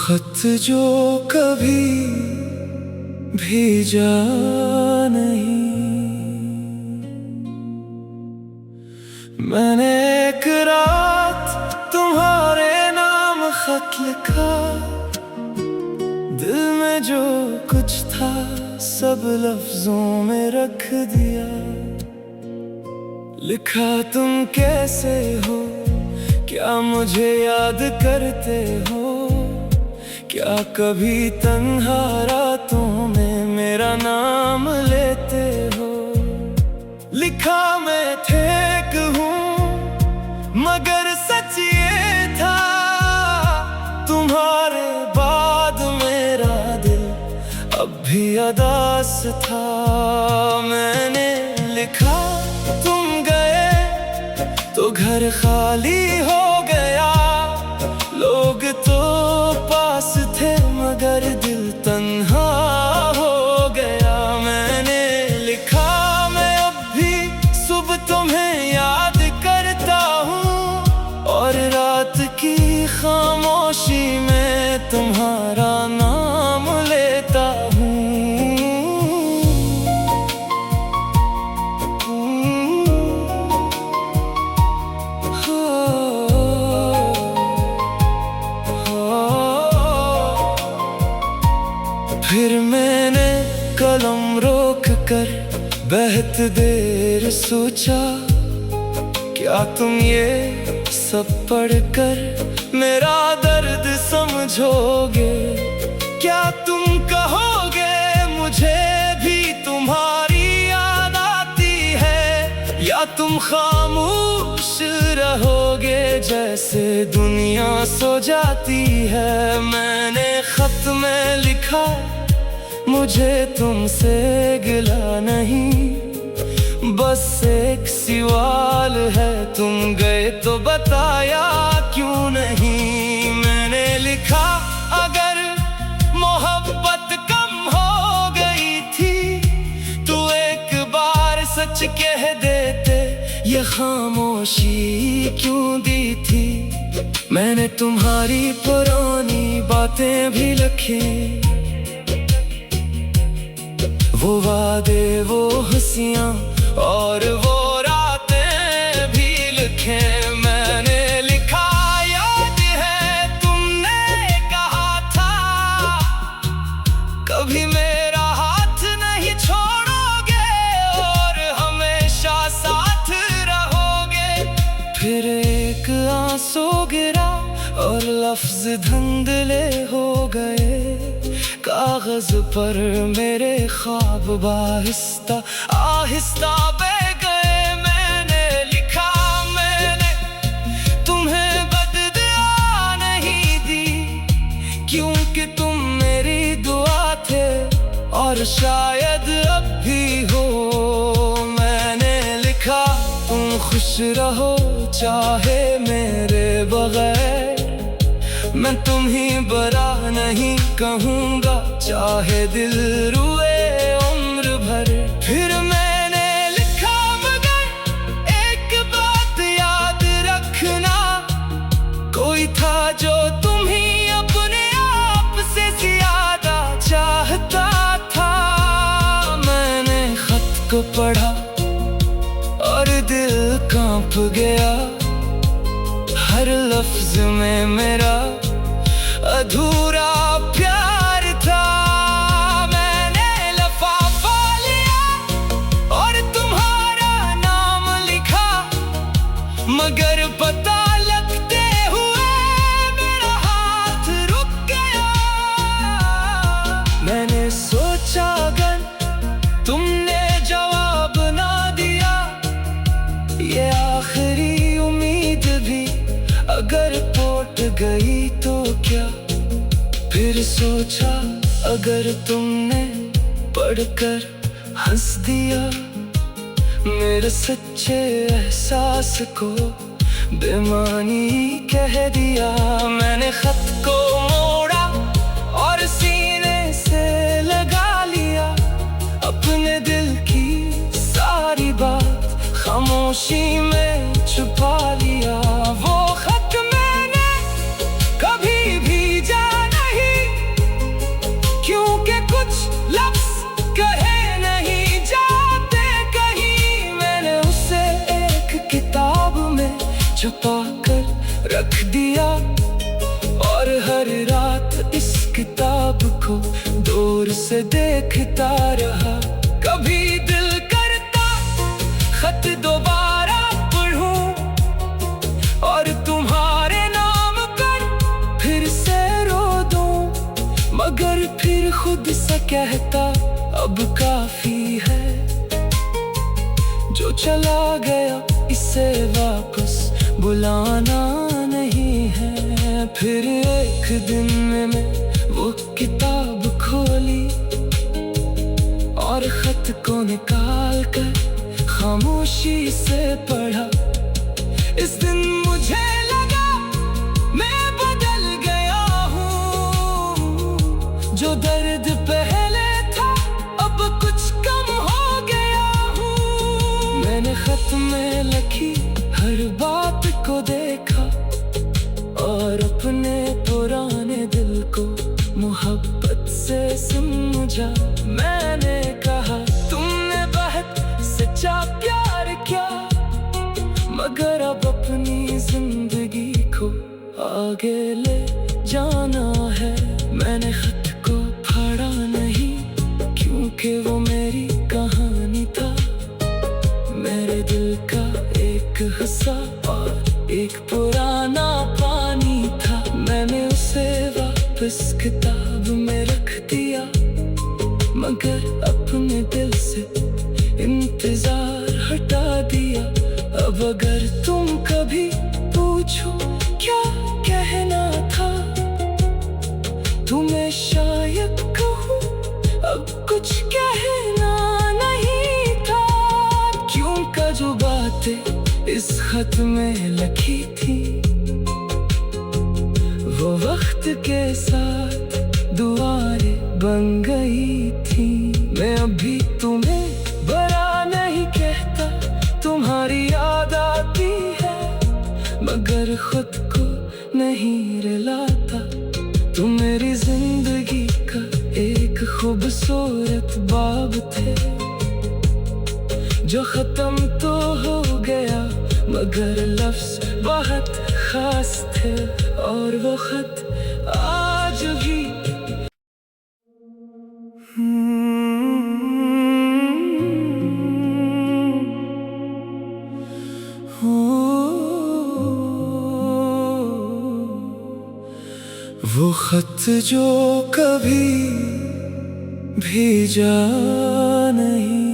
खत जो कभी भेजा नहीं, मैंने एक रात तुम्हारे नाम खत लिखा। दिल में जो कुछ था सब लफ्जों में रख दिया। लिखा तुम कैसे हो, क्या मुझे याद करते हो, क्या कभी तन्हा रातों में मेरा नाम लेते हो। लिखा मैं ठीक हूँ मगर सच ये था, तुम्हारे बाद मेरा दिल अब भी उदास था। मैंने लिखा तुम गए तो घर खाली हो गया। लोग तो पास थे मगर दिल तन्हा हो गया। मैंने लिखा मैं अब भी सुबह तुम्हें याद करता हूँ, और रात की खामोशी में तुम्हारा नाम लेता हूँ। फिर मैंने कलम रोक कर बहुत देर सोचा, क्या तुम ये सब पढ़कर मेरा दर्द समझोगे। क्या तुम कहोगे मुझे भी तुम्हारी याद आती है, या तुम खामोश रहोगे जैसे दुनिया सो जाती है। मैंने खत में लिखा मुझे तुमसे गिला नहीं, बस एक सवाल है, तुम गए तो बताया क्यों नहीं। मैंने लिखा अगर मोहब्बत कम हो गई थी तो एक बार सच कह देते, ये खामोशी क्यों दी थी। मैंने तुम्हारी पुरानी बातें भी लिखी, वो वादे वो हंसियां और वो रातें भी लिखे। मैंने लिखा याद है तुमने कहा था, कभी मेरा हाथ नहीं छोड़ोगे और हमेशा साथ रहोगे। फिर एक आंसू गिरा और लफ्ज धुंधले हो गए। कागज पर मेरे ख्वाब आहिस्ता आहिस्ता बह गए। मैंने लिखा मैंने तुम्हें बददुआ नहीं दी, क्योंकि तुम मेरी दुआ थे और शायद अब भी हो। मैंने लिखा तुम खुश रहो चाहे मेरे बगैर, मैं तुम्हें बुरा नहीं कहूँगा चाहे दिल रुए उम्र भर। फिर मैंने लिखा मगर एक बात याद रखना, कोई था जो तुम्हें अपने आप से ज्यादा चाहता था। मैंने खत को पढ़ा और दिल कांप गया, हर लफ्ज में मेरा अधूरा प्यार था। मैंने लिफाफा लिया और तुम्हारा नाम लिखा, मगर पता लगते हुए मेरा हाथ रुक गया। मैंने सोचा अगर तुमने जवाब ना दिया, ये आखिरी उम्मीद भी अगर टूट गई तो क्या। फिर सोचा अगर तुमने पढ़कर हंस दिया मेरे सच्चे एहसास को, बेमानी कह दिया। मैंने खत को मोड़ा और सीने से लगा लिया, अपने दिल की सारी बात खामोशी में छुपा लिया। वो खत मैंने कभी भेजा नहीं, को दूर से देखता रहा। कभी दिल करता खत दोबारा पढ़ूं और तुम्हारे नाम कर फिर से रो दूं, मगर फिर खुद से कहता अब काफी है। जो चला गया इसे वापस बुलाना नहीं है। फिर एक दिन में वो किताब खोली और खत को निकाल कर खामोशी से पढ़ा। इस दिन मुझे लगा मैं बदल गया हूँ, जो दर्द पहले था अब कुछ कम हो गया हूँ। मैंने खत में लिखी हर बात को देखा और अपने पुराने दिल को मोहब्बत से समझा। मैंने कहा तुमने बहुत सच्चा प्यार किया, मगर अब अपनी जिंदगी को आगे ले जाना है। मैंने खत को पढ़ा नहीं क्योंकि वो मेरी कहानी था, मेरे दिल का एक हिस्सा और एक पुराना पानी था। मैंने उसे वापस किताब में रख दिया, मगर अपने दिल से इंतजार हटा दिया। अब अगर तुम कभी पूछो क्या कहना था, तुम्हें शायद कहूँ अब कुछ कहना नहीं था। क्यों का जो बातें इस खत में लिखी थी वो वक्त के साथ दुआएं बन गई थी। मैं अभी तुम्हें बुरा नहीं कहता, तुम्हारी याद आती है, मगर खुद को नहीं रुलाता। तुम मेरी जिंदगी का एक खूबसूरत बाब थे, जो खत्म तो हो गया मगर लफ्ज बहुत खास थे। और वो खत आज भी वो खत जो कभी भेजा नहीं।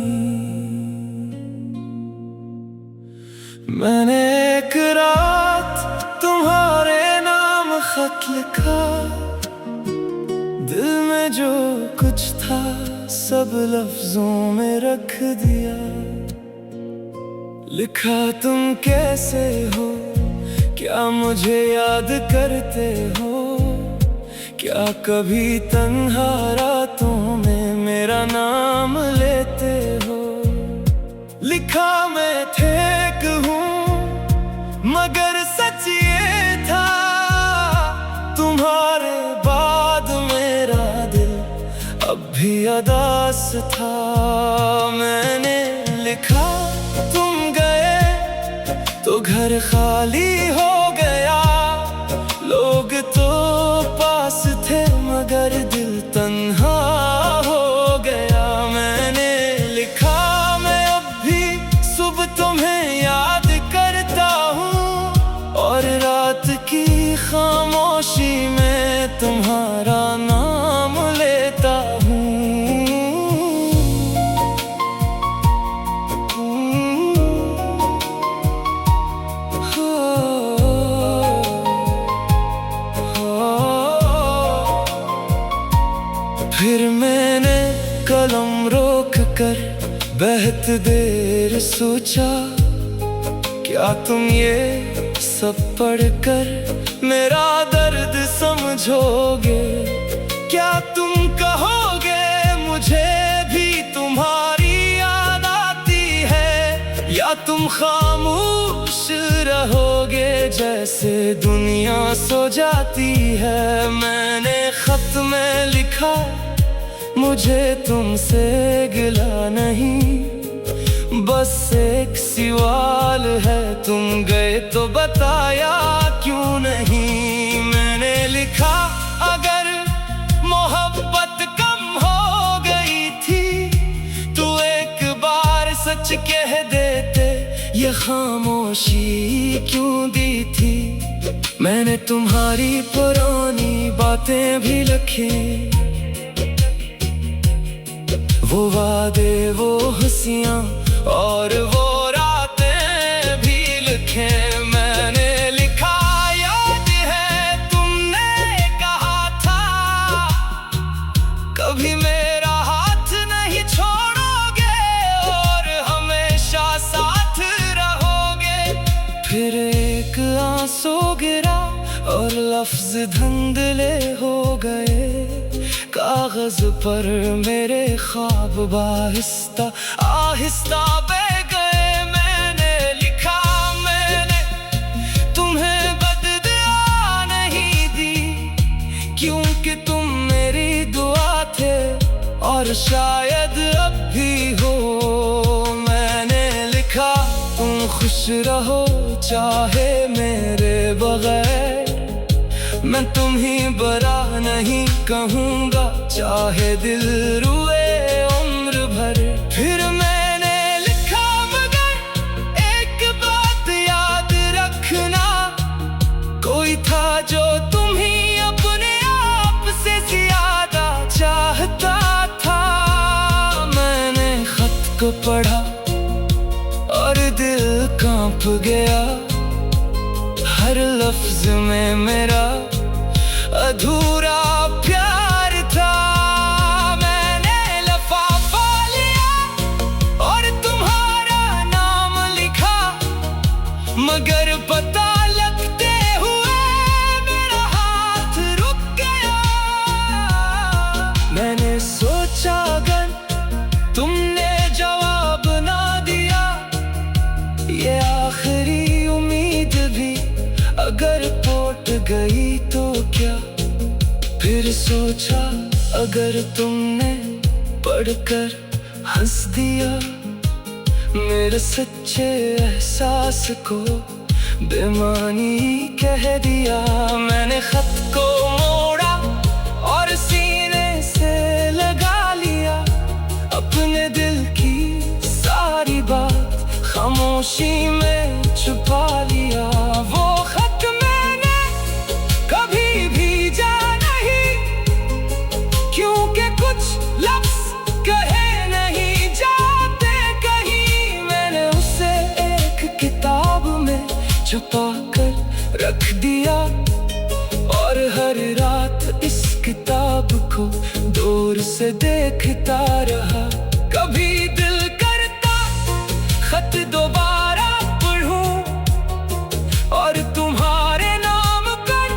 मैंने एक रात तुम्हारे नाम खत लिखा, दिल में जो कुछ था सब लफ्जों में रख दिया। लिखा तुम कैसे हो, क्या मुझे याद करते हो, क्या कभी तन्हा रातों में मेरा नाम लेते हो। लिखा मैं ठेक हूँ मगर सच ये था, तुम्हारे बाद मेरा दिल अब भी अदास था। मैंने लिखा तुम गए तो घर खाली हो गया, लोग तो पास थे मगर दिल तन्हा हो गया। मैंने लिखा मैं अब भी सुबह तुम्हें याद करता हूँ और रात की खामोशी में तुम्हारा नाम लेता हूँ। फिर मैंने कलम रोक कर बहुत देर सोचा, क्या तुम ये सब पढ़कर मेरा दर्द समझोगे। क्या तुम कहोगे मुझे भी तुम्हारी याद आती है, या तुम खामोश रहोगे जैसे दुनिया सो जाती है। मैंने खत में लिखा मुझे तुमसे गिला नहीं, बस एक सवाल है, तुम गए तो बताया क्यों नहीं। मैंने लिखा अगर मोहब्बत सच कह देते, ये खामोशी क्यों दी थी। मैंने तुम्हारी पुरानी बातें भी लिखी, वो वादे, वो हंसियां और वो रातें भी लिखे। मैंने लिखा, याद है तुमने कहा था, कभी मेरा हाथ नहीं छोड़ोगे और हमेशा साथ रहोगे। फिर एक आंसू गिरा और लफ्ज धुंधले हो गए, कागज पर मेरे ख्वाब आहिस्ता आहिस्ता बह गए। मैंने लिखा, मैंने तुम्हें बददुआ नहीं दी, क्योंकि तुम मेरी दुआ थे और शायद अब भी हो। मैंने लिखा, तुम खुश रहो चाहे मेरे बगैर, मैं तुम्हीं बरा नहीं कहूँगा चाहे दिल रुए उम्र भर। फिर मैंने लिखा, मगर एक बात याद रखना, कोई था जो तुम्हीं अपने आप से ज्यादा चाहता था। मैंने खत को पढ़ा और दिल कांप गया, हर लफ्ज में मेरा अधूरा प्यार था। मैंने लिफाफा लिया और तुम्हारा नाम लिखा, मगर पता लगते हुए मेरा हाथ रुक गया। मैंने सोचा, अगर तुमने जवाब ना दिया, ये आखिरी उम्मीद भी अगर टूट गई तो क्या। फिर सोचा, अगर तुमने पढ़कर हंस दिया, मेरे सच्चे एहसास को बेमानी कह दिया। मैंने खत को मोड़ा और सीने से लगा लिया, अपने दिल की सारी बात खामोशी में छुपा लिया। वो खत मैंने कभी भेजा नहीं, क्योंकि कुछ लफ्ज कहे नहीं जाते कहीं। मैंने उसे एक किताब में छुपा कर रख दिया और हर रात इस किताब को दूर से देखता रहा। कभी दिल करता खत दोबारा पढ़ूं और तुम्हारे नाम पर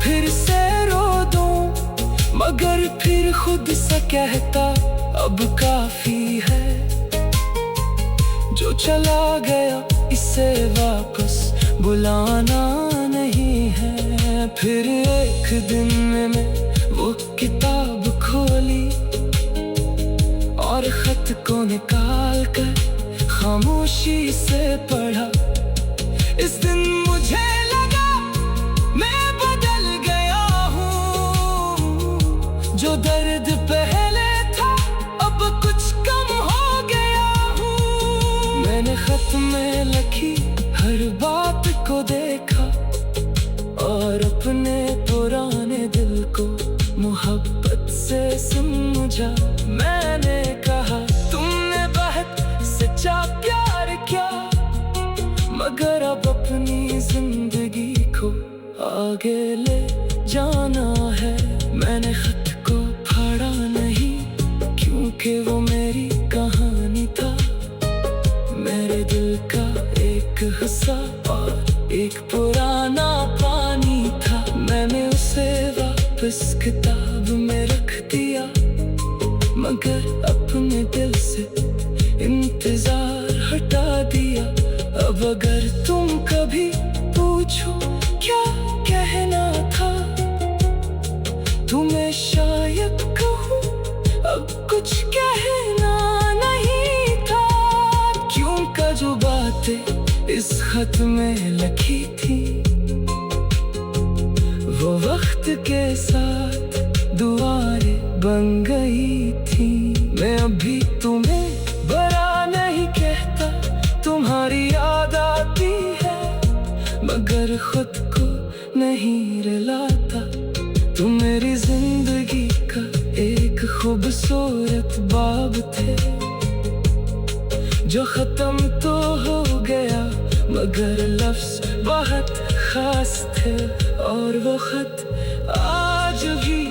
फिर से रो दूं, मगर फिर खुद से कहता, अब काफी है जो चला गया, इसे वापस बुलाना नहीं है। फिर एक दिन मैंने वो किताब खोली और खत को निकाल कर खामोशी से पढ़ा। इस दिन मुझे लगा मैं बदल गया हूँ, जो दर्द पहले था अब कुछ कम हो गया हूँ। मैंने खत में लिखी हर बात को देखा और अपने पुराने दिल को मोहब्बत से समझा। मैंने कहा, तुमने बहुत सच्चा प्यार किया, मगर अब अपनी जिंदगी को आगे ले जाना है। मैंने खत को पढ़ा नहीं, क्योंकि वो मेरी कहानी था, मेरे दिल का एक हिस्सा और एक पुराना पानी था। मैंने उसे वापस किताब में रख दिया, मगर अपने दिल से इंतजार हटा दिया। अब अगर तुम कभी पूछो क्या कहना था, तुम्हें शायद कहूँ अब कुछ कहना नहीं था, क्योंकि जो बातें इस खत में लिखी थी वो वक्त के साथ दुआएं बन गई थी। मैं अभी तुम्हें बरा नहीं कहता, नहीं रुलाता। तुम मेरी जिंदगी का एक खूबसूरत बाब थे, जो खत्म तो हो गया मगर लफ्ज बहुत खास थे। और वो खत आज भी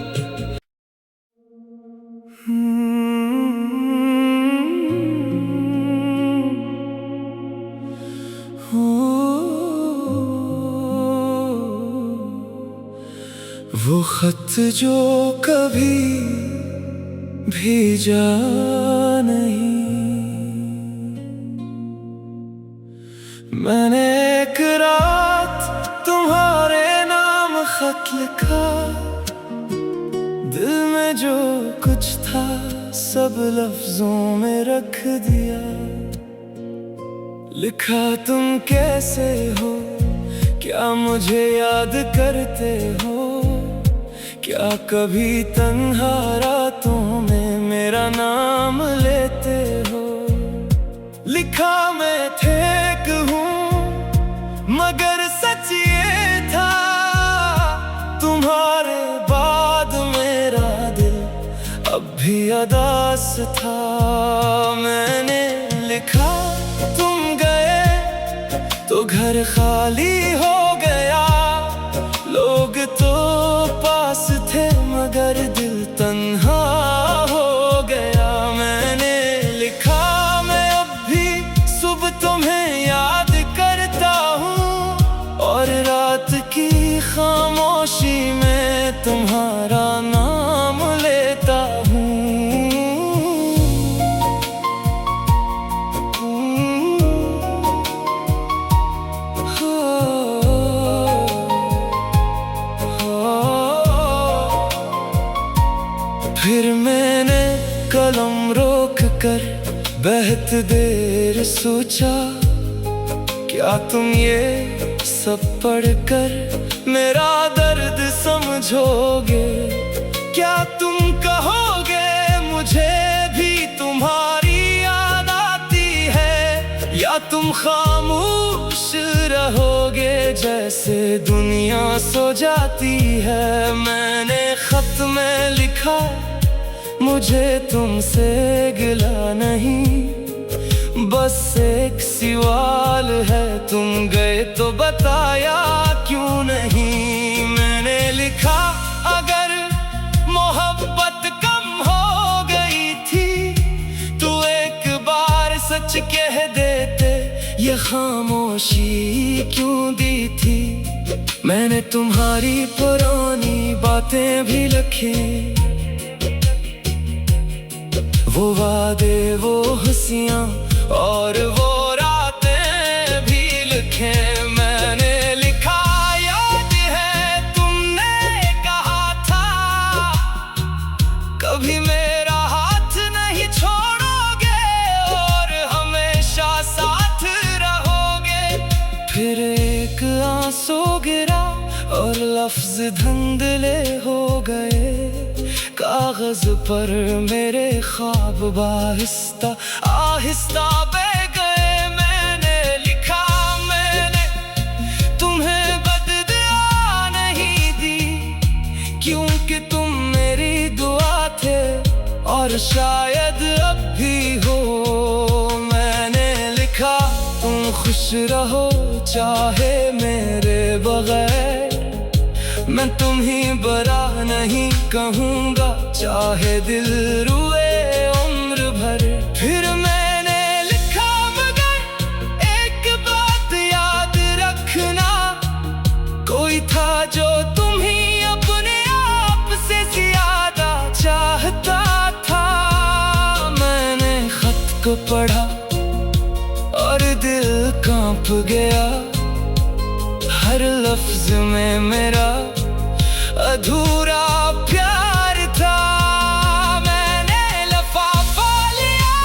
वो खत जो कभी भेजा नहीं, मैंने एक रात तुम्हारे नाम खत लिखा। दिल में जो कुछ था सब लफ्जों में रख दिया। लिखा तुम कैसे हो, क्या मुझे याद करते हो, क्या कभी तन्हा रातों में मेरा नाम लेते हो। लिखा मैं ठेक हूँ मगर सच ये था, तुम्हारे बाद मेरा दिल अब भी अदास था। मैंने लिखा तुम गए तो घर खाली हो गया। लोग तो पास थे मगर दिल तन्हा हो गया। मैंने लिखा मैं अब भी सुबह तुम्हें याद करता हूँ, और रात की खामोशी में तुम्हारा नाम लेता हूँ। फिर मैंने कलम रोक कर बहुत देर सोचा, क्या तुम ये सब पढ़कर मेरा दर्द समझोगे। क्या तुम कहोगे मुझे भी तुम्हारी याद आती है, या तुम खामोश रहोगे जैसे दुनिया सो जाती है। मैंने खत में लिखा मुझे तुमसे गिला नहीं, बस एक सवाल है, तुम गए तो बताया क्यों नहीं। मैंने लिखा अगर मोहब्बत कम हो गई थी तो एक बार सच कह देते, ये खामोशी क्यों दी थी। मैंने तुम्हारी पुरानी बातें भी लिखी, वो वादे वो हंसियां और वो रातें भी लिखे। मैंने लिखा याद है तुमने कहा था, कभी मेरा हाथ नहीं छोड़ोगे और हमेशा साथ रहोगे। फिर एक आंसू गिरा और लफ्ज धुंधले हो गए। कागज पर मेरे ख्वाब आहिस्ता आहिस्ता बह गए। मैंने लिखा मैंने तुम्हें बददुआ नहीं दी, क्योंकि तुम मेरी दुआ थे और शायद अब भी हो। मैंने लिखा तुम खुश रहो चाहे मेरे बगैर, मैं तुम्हें बुरा नहीं कहूँगा चाहे दिल रुए उम्र भर। फिर मैंने लिखा मगर एक बात याद रखना, कोई था जो तुम्हें अपने आप से ज्यादा चाहता था। मैंने खत को पढ़ा और दिल कांप गया, हर लफ्ज में मेरा अधूरा प्यार था। मैंने लिफाफा लिया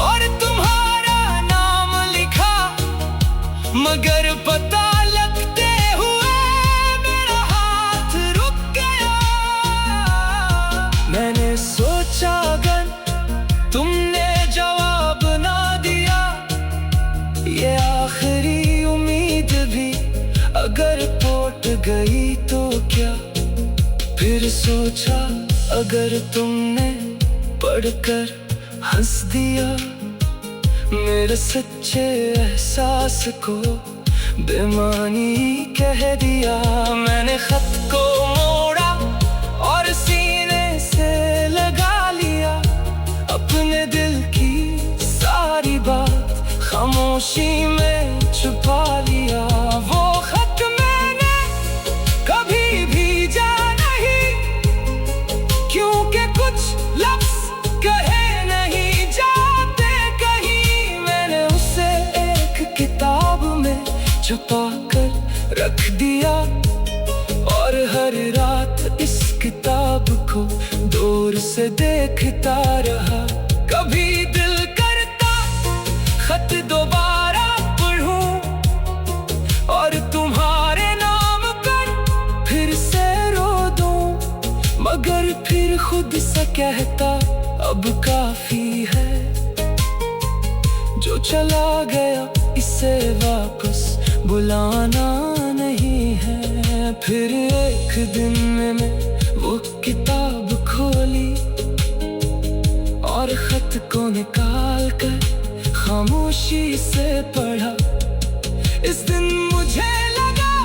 और तुम्हारा नाम लिखा, मगर पता लगते हुए मेरा हाथ रुक गया। मैंने सोचा अगर तुमने जवाब ना दिया, ये आखिरी उम्मीद भी अगर टूट गई सोचा अगर तुमने पढ़कर हंस दिया मेरे सच्चे एहसास को बेमानी कह दिया। मैंने खत को मोड़ा और सीने से लगा लिया अपने दिल की सारी बात खामोशी में छुपा लिया। वो खत मैंने कभी भेजा नहीं क्योंकि कुछ लफ्ज कहे नहीं जाते कहीं। मैंने उसे एक किताब में छुपा कर रख दिया और हर रात इस किताब को दूर से देखता रहा। कभी दिल करता खत दोबारा पढ़ूं और तुम्हारे नाम पर फिर से रो दूं, मगर फिर खुद से कहता अब काफी है। जो चला गया इसे वापस बुलाना नहीं है। फिर एक दिन मैंने वो किताब खोली और खत को निकाल कर खामोशी से पढ़ा। इस दिन मुझे लगा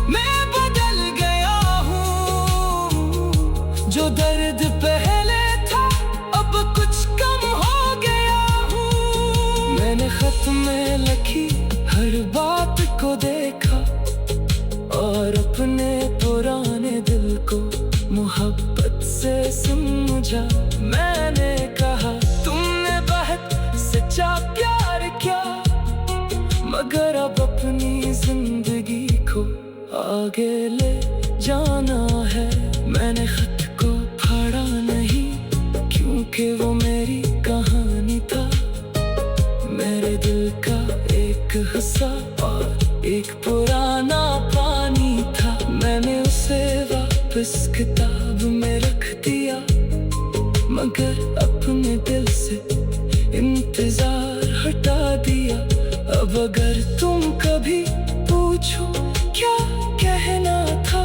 मैं बदल गया हूँ, जो दर्द पहले था अब कुछ कम हो गया हूँ। मैंने खत में लिखी हर बात को देखा और अपने पुराने दिल को मोहब्बत से समझा। मैंने कहा तुमने बहुत सच्चा प्यार किया, मगर अब अपनी जिंदगी को आगे ले जाना है। मैंने खत को पढ़ा नहीं क्योंकि वो मेरी कहानी था, मेरे दिल का एक हिस्सा और एक पुराना पानी था। मैंने उसे वापस किताब में रख दिया, मगर अपने दिल से इंतजार हटा दिया। अब अगर तुम कभी पूछो क्या कहना था,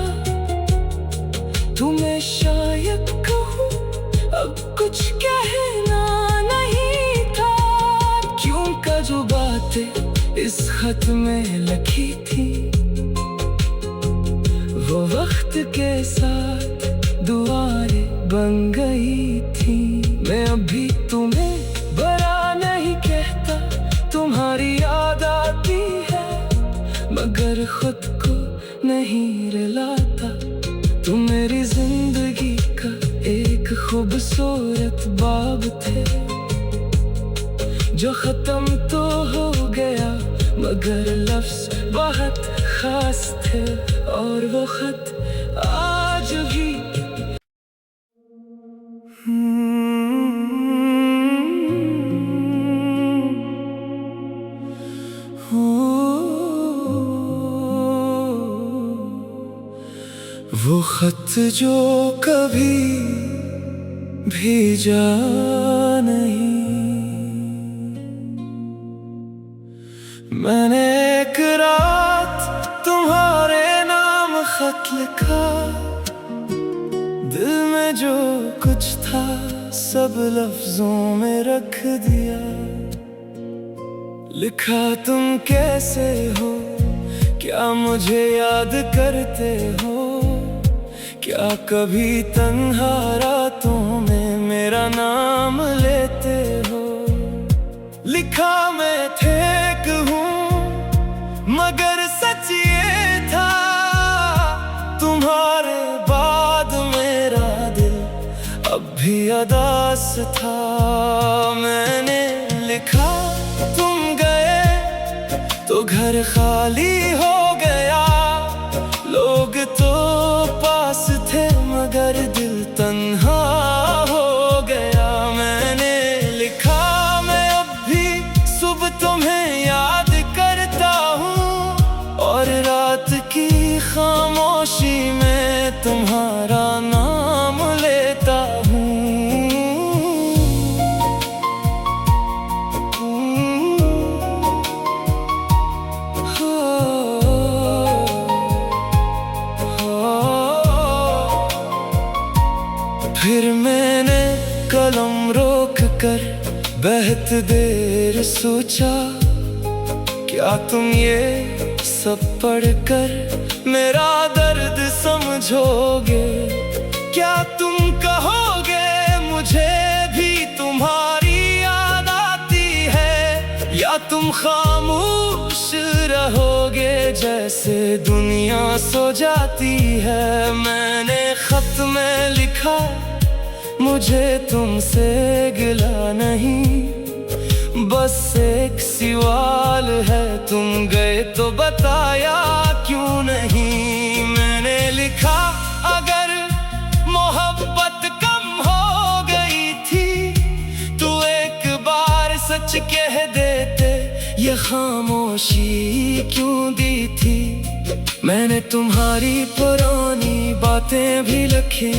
तुम्हें शायद कहूँ अब कुछ कहना नहीं था, क्योंकि जो बातें इस खत में लिखी थी वो वक्त के साथ दुआएं बन गई थी। मैं अभी तुम्हें बुरा नहीं कहता, तुम्हारी याद आती है, मगर खुद को नहीं रुलाता। तुम मेरी जिंदगी का एक खूबसूरत बाब थे, जो खत्म तो हो गया मगर लफ्ज बहुत खास थे। और वो खत आज भी वो खत जो कभी भेजा नहीं। मैंने एक रात तुम्हारे नाम खत लिखा, दिल में जो कुछ था सब लफ्जों में रख दिया। लिखा तुम कैसे हो, क्या मुझे याद करते हो, क्या कभी तन्हा रातों में मेरा नाम लेते हो। लिखा मैं ठीक हूँ मगर सच ये था, तुम्हारे बाद मेरा दिल अब भी अदास था। मैंने लिखा तुम गए तो घर खाली हो गया, लोग तो पास थे मगर दिल तन्हा हो गया। मैंने लिखा मैं अब भी सुबह तुम्हें याद करता हूँ और रात की खामोशी में तुम्हारा नाम लेता हूँ। कलम रोक कर बहत देर सोचा, क्या तुम ये सब पढ़कर मेरा दर्द समझोगे? क्या तुम कहोगे मुझे भी तुम्हारी याद आती है, या तुम खामोश रहोगे जैसे दुनिया सो जाती है? मैंने खत में लिखा मुझे तुमसे गिला नहीं, बस एक सवाल है, तुम गए तो बताया क्यों नहीं? मैंने लिखा अगर मोहब्बत कम हो गई थी तो एक बार सच कह देते, ये खामोशी क्यों दी थी? मैंने तुम्हारी पुरानी बातें भी लिखी,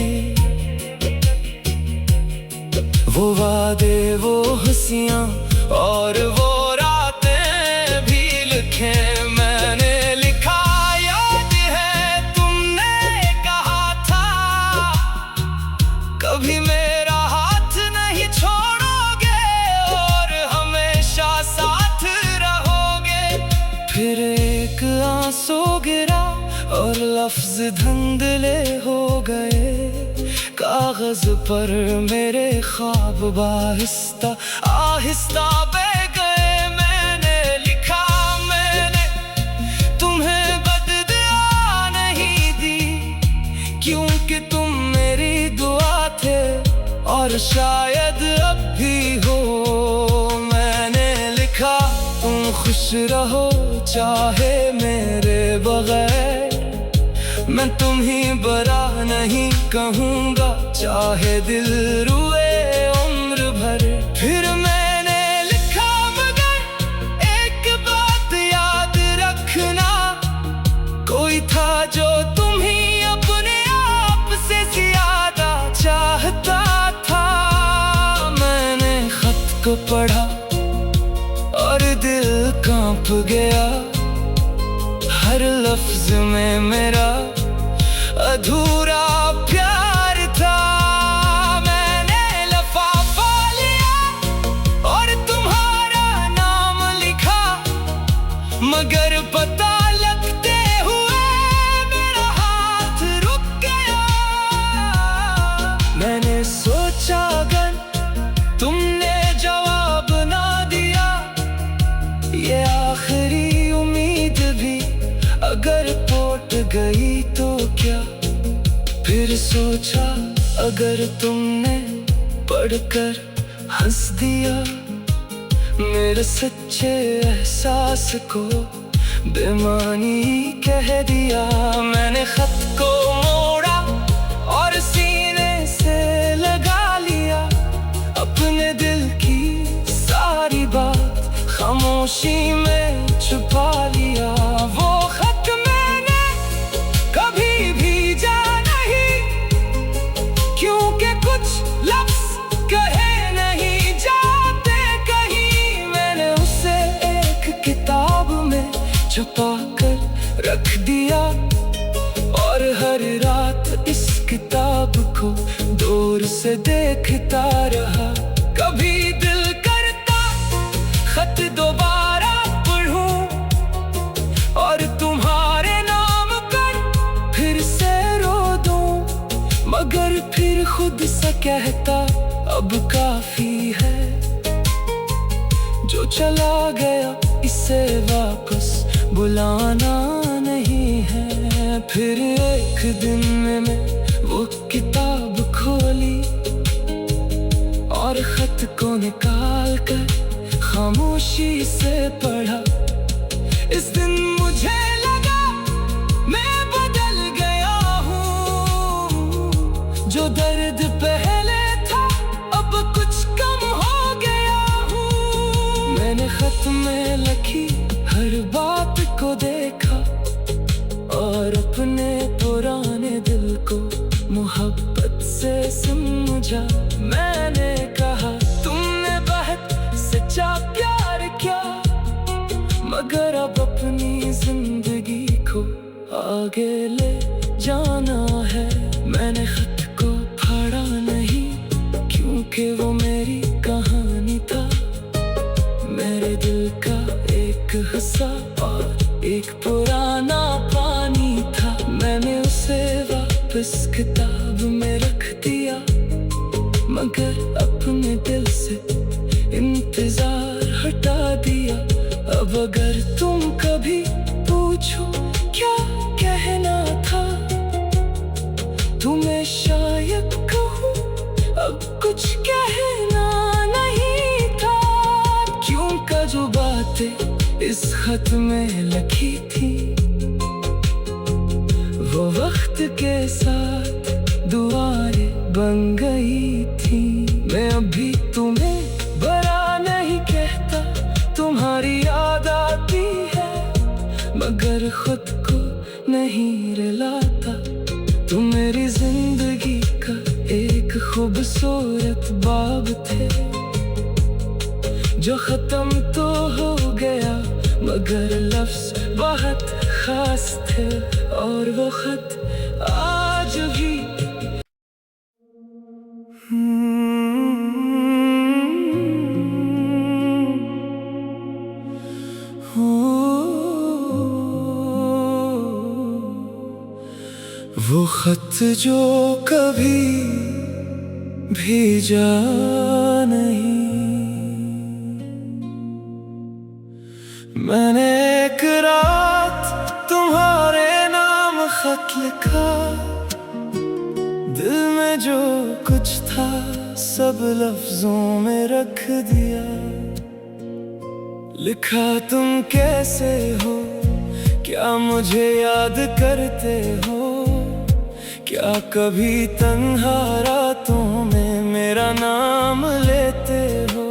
वो वादे वो हंसियां और वो रातें भी लिखे। मैंने लिखा याद है तुमने कहा था, कभी मेरा हाथ नहीं छोड़ोगे और हमेशा साथ रहोगे। फिर एक आंसू गिरा और लफ्ज धुंधले हो गए, कागज पर मेरे ख्वाब आहिस्ता आहिस्ता बह गए। मैंने लिखा मैंने तुम्हें बददुआ नहीं दी, क्योंकि तुम मेरी दुआ थे और शायद अब भी हो। मैंने लिखा तुम खुश रहो चाहे मेरे बगैर, मैं तुम्हें बुरा नहीं कहूँगा चाहे दिल रुए उम्र भर। फिर मैंने लिखा मगर एक बात याद रखना, कोई था जो तुम्हें अपने आप से ज्यादा चाहता था। मैंने खत को पढ़ा और दिल कांप गया, हर लफ्ज में मेरा अधूरा प्यार था। मैंने लिफाफा लिया और तुम्हारा नाम लिखा, मगर पता लगते हुए मेरा हाथ रुक गया। मैंने सोचा अगर तुमने जवाब ना दिया, ये आखिरी उम्मीद भी अगर टूट गई तो क्या? फिर सोचा अगर तुमने पढ़कर हंस दिया मेरे सच्चे एहसास को, बेमानी कह दिया। मैंने खत को मोड़ा और सीने से लगा लिया, अपने दिल की सारी बात खामोशी में छुपा लिया। वो खत मैंने कभी भेजा नहीं, क्योंकि कुछ लफ्ज कहे नहीं जाते कहीं। मैंने उसे एक किताब में छुपा कर रख दिया और हर रात इस किताब को दूर से देखता रहा। कभी दिल करता खत दोबारा पढ़ूं और तुम्हारे नाम पर फिर से रो दूं, मगर फिर खुद से कहता अब काफी है। जो चला गया इसे वापस बुलाना नहीं है। फिर एक दिन में वो किताब खोली और खत को निकाल कर खामोशी से पढ़ा। इस दिन मुझे लगा मैं बदल गया हूँ, जो दर्द पहले था अब कुछ कम हो गया हूँ। मैंने खत में लिखी हर बात को देखा और अपने पुराने दिल को मोहब्बत से समझा। मैंने कहा तुमने बहुत सच्चा प्यार किया, मगर अब अपनी जिंदगी को आगे ले जाना है। मैंने खत को पढ़ा नहीं क्योंकि क्योंकि वो मेरी कहानी था, मेरे दिल का एक हिस्सा और एक पुराना पानी था। मैंने उसे वापस किताब में रख दिया, मगर अपने दिल से इंतजार हटा दिया। अब अगर तुम कभी पूछो क्या कहना था, तुम्हें शायद कहूँ अब कुछ कहना नहीं था। क्यों का जो बातें इस खत में लिखी थी, वो वक्त के साथ दुआएं बन गई थी। मैं अभी तुम्हें बुरा नहीं कहता, तुम्हारी याद आती है, मगर खुद को नहीं रुलाता। तुम मेरी जिंदगी का एक खूबसूरत बाब थे, जो खत्म तो हो गया, मगर लफ्ज बहुत खास थे। और वो खत आज भी वो खत जो कभी भेजा नहीं। मैंने एक रात तुम्हारे नाम खत लिखा, दिल में जो कुछ था सब लफ्जों में रख दिया। लिखा तुम कैसे हो, क्या मुझे याद करते हो, क्या कभी तन्हा रातों में मेरा नाम लेते हो।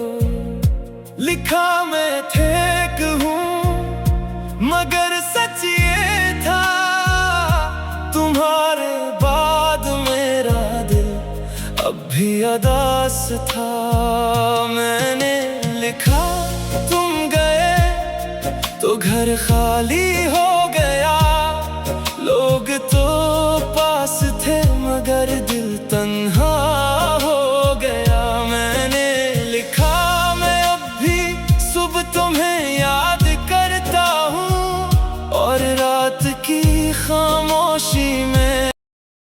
लिखा मैं ठेक हूँ, मगर सच ये था, तुम्हारे बाद मेरा दिल अब भी अदास था। मैंने लिखा तुम गए तो घर खाली हो गया, लोग तो पास थे मगर दिल तन्हा